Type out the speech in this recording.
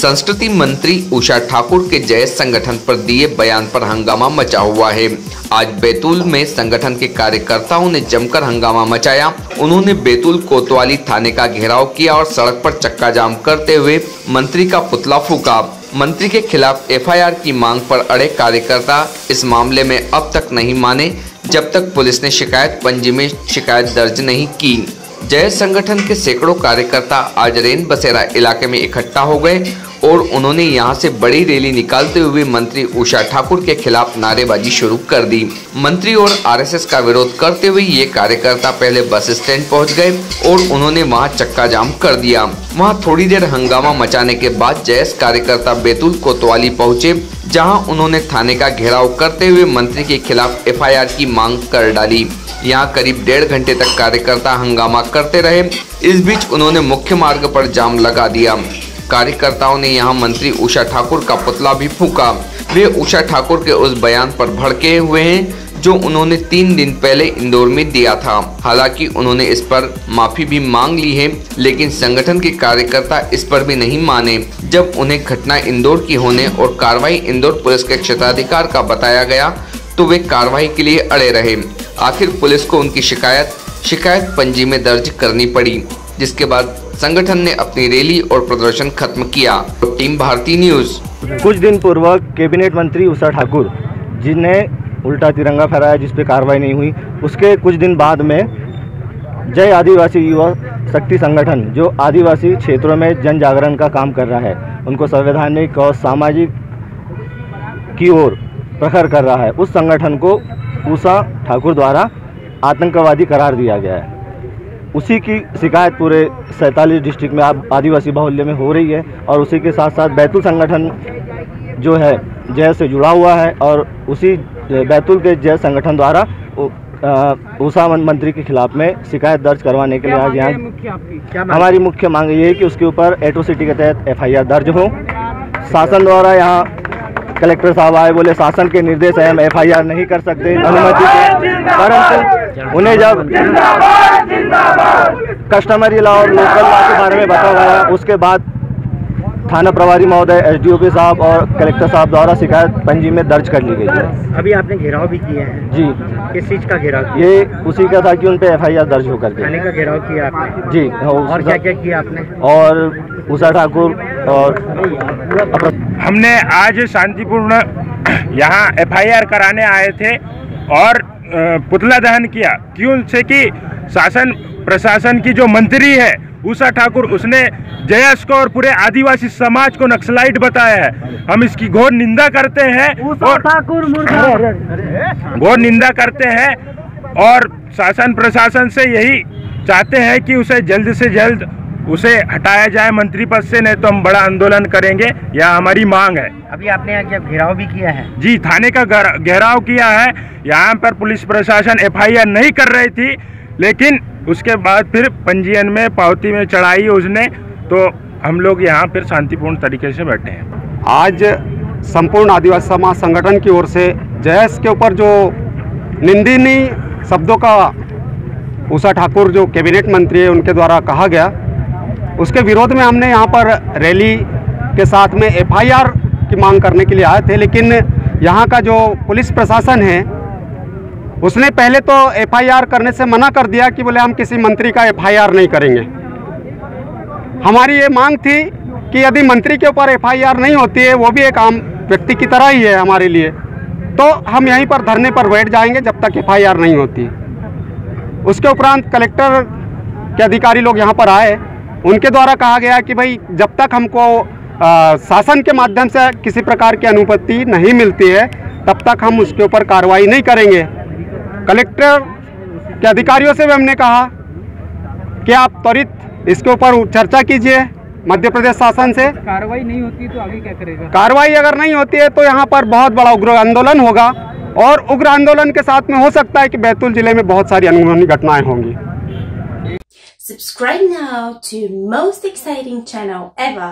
संस्कृति मंत्री उषा ठाकुर के जय संगठन पर दिए बयान पर हंगामा मचा हुआ है। आज बैतूल में संगठन के कार्यकर्ताओं ने जमकर हंगामा मचाया। उन्होंने बैतूल कोतवाली थाने का घेराव किया और सड़क पर चक्का जाम करते हुए मंत्री का पुतला फूंका। मंत्री के खिलाफ एफआईआर की मांग पर अड़े कार्यकर्ता इस मामले में अब तक नहीं माने जब तक पुलिस ने शिकायत पंजी में शिकायत दर्ज नहीं की। जय संगठन के सैकड़ों कार्यकर्ता आज रेन बसेरा इलाके में इकट्ठा हो गए और उन्होंने यहां से बड़ी रैली निकालते हुए मंत्री उषा ठाकुर के खिलाफ नारेबाजी शुरू कर दी। मंत्री और आरएसएस का विरोध करते हुए ये कार्यकर्ता पहले बस स्टैंड पहुंच गए और उन्होंने वहां चक्का जाम कर दिया। वहां थोड़ी देर हंगामा मचाने के बाद जयस कार्यकर्ता बैतूल कोतवाली पहुंचे, जहां उन्होंने थाने का घेराव करते हुए मंत्री के खिलाफ एफआईआर की मांग कर डाली। यहाँ करीब 1.5 घंटे तक कार्यकर्ता हंगामा करते रहे। इस बीच उन्होंने मुख्य मार्ग पर जाम लगा दिया। कार्यकर्ताओं ने यहां मंत्री उषा ठाकुर का पुतला भी फूंका। वे उषा ठाकुर के उस बयान पर भड़के हुए हैं जो उन्होंने 3 दिन पहले इंदौर में दिया था। हालांकि उन्होंने इस पर माफी भी मांग ली है, लेकिन संगठन के कार्यकर्ता इस पर भी नहीं माने। जब उन्हें घटना इंदौर की होने और कार्रवाई इंदौर पुलिस के क्षेत्राधिकार का बताया गया तो वे कार्रवाई के लिए अड़े रहे। आखिर पुलिस को उनकी शिकायत पंजी में दर्ज करनी पड़ी, जिसके बाद संगठन ने अपनी रैली और प्रदर्शन खत्म किया। Team Bharti news. कुछ दिन पूर्व कैबिनेट मंत्री उषा ठाकुर जिन्हें उल्टा तिरंगा फहराया जिस पे कार्रवाई नहीं हुई, उसके कुछ दिन बाद में जय आदिवासी युवा शक्ति संगठन जो आदिवासी क्षेत्रों में जन जागरण का काम कर रहा है, उनको संवैधानिक और सामाजिक की ओर प्रखर कर रहा है, उस संगठन को उषा ठाकुर द्वारा आतंकवादी करार दिया गया है। उसी की शिकायत पूरे 47 डिस्ट्रिक्ट में आदिवासी बाहुल्य में हो रही है और उसी के साथ साथ बैतूल संगठन जो है जय से जुड़ा हुआ है और उसी बैतूल के जय संगठन द्वारा उषा मंत्री के खिलाफ में शिकायत दर्ज करवाने के लिए आज यहाँ हमारी मुख्य मांग ये है कि उसके ऊपर एट्रोसिटी के तहत एफआईआर दर्ज हो। शासन द्वारा यहाँ कलेक्टर साहब आए, बोले शासन के निर्देश है, हम एफआईआर नहीं कर सकते अनुमति से, परंतु उन्हें जब कस्टमरी लॉ और लोकल लॉ के बारे में बताया गया, उसके बाद थाना प्रभारी महोदय, एसडीओपी साहब और कलेक्टर साहब द्वारा शिकायत पंजी में दर्ज कर ली गई है। अभी आपने घेराव भी किया है? जी। किस चीज़ का घेराव? ये उसी का था कि उन पे एफआईआर दर्ज होकर के। थाने का घेराव किया आपने? जी। और क्या क्या किया आपने? और उषा ठाकुर और हमने आज शांतिपूर्ण यहाँ एफआईआर कराने आए थे और पुतला दहन किया। क्यों से कि शासन प्रशासन की जो मंत्री है उषा ठाकुर, उसने जयस को और पूरे आदिवासी समाज को नक्सलाइट बताया है। हम इसकी घोर निंदा करते हैं और घोर निंदा करते हैं और शासन प्रशासन से यही चाहते हैं कि उसे जल्द से जल्द उसे हटाया जाए मंत्री पद से, नहीं तो हम बड़ा आंदोलन करेंगे, यह हमारी मांग है। अभी आपने यहाँ घेराव भी किया है? जी, थाने का घेराव किया है। यहाँ पर पुलिस प्रशासन एफआईआर नहीं कर रही थी, लेकिन उसके बाद फिर पंजीयन में पावती में चढ़ाई उसने, तो हम लोग यहाँ फिर शांतिपूर्ण तरीके से बैठे हैं। आज संपूर्ण आदिवासी समाज संगठन की ओर से जयस के ऊपर जो निंदनीय शब्दों का उषा ठाकुर जो कैबिनेट मंत्री है उनके द्वारा कहा गया, उसके विरोध में हमने यहाँ पर रैली के साथ में एफआईआर की मांग करने के लिए आए थे। लेकिन यहाँ का जो पुलिस प्रशासन है उसने पहले तो एफआईआर करने से मना कर दिया कि बोले हम किसी मंत्री का एफआईआर नहीं करेंगे। हमारी ये मांग थी कि यदि मंत्री के ऊपर एफआईआर नहीं होती है, वो भी एक आम व्यक्ति की तरह ही है हमारे लिए, तो हम यहीं पर धरने पर बैठ जाएंगे जब तक एफआईआर नहीं होती। उसके उपरांत कलेक्टर के अधिकारी लोग यहाँ पर आए, उनके द्वारा कहा गया कि भाई जब तक हमको शासन के माध्यम से किसी प्रकार की अनुमति नहीं मिलती है तब तक हम उसके ऊपर कार्रवाई नहीं करेंगे। कलेक्टर के अधिकारियों से भी हमने कहा कि आप त्वरित इसके ऊपर चर्चा कीजिए मध्य प्रदेश शासन से। कार्रवाई नहीं होती तो आगे क्या करेगा? कार्रवाई अगर नहीं होती है तो यहाँ पर बहुत बड़ा उग्र आंदोलन होगा और उग्र आंदोलन के साथ में हो सकता है कि बैतूल जिले में बहुत सारी अनहोनी घटनाएं होंगी। Subscribe now to most exciting channel ever.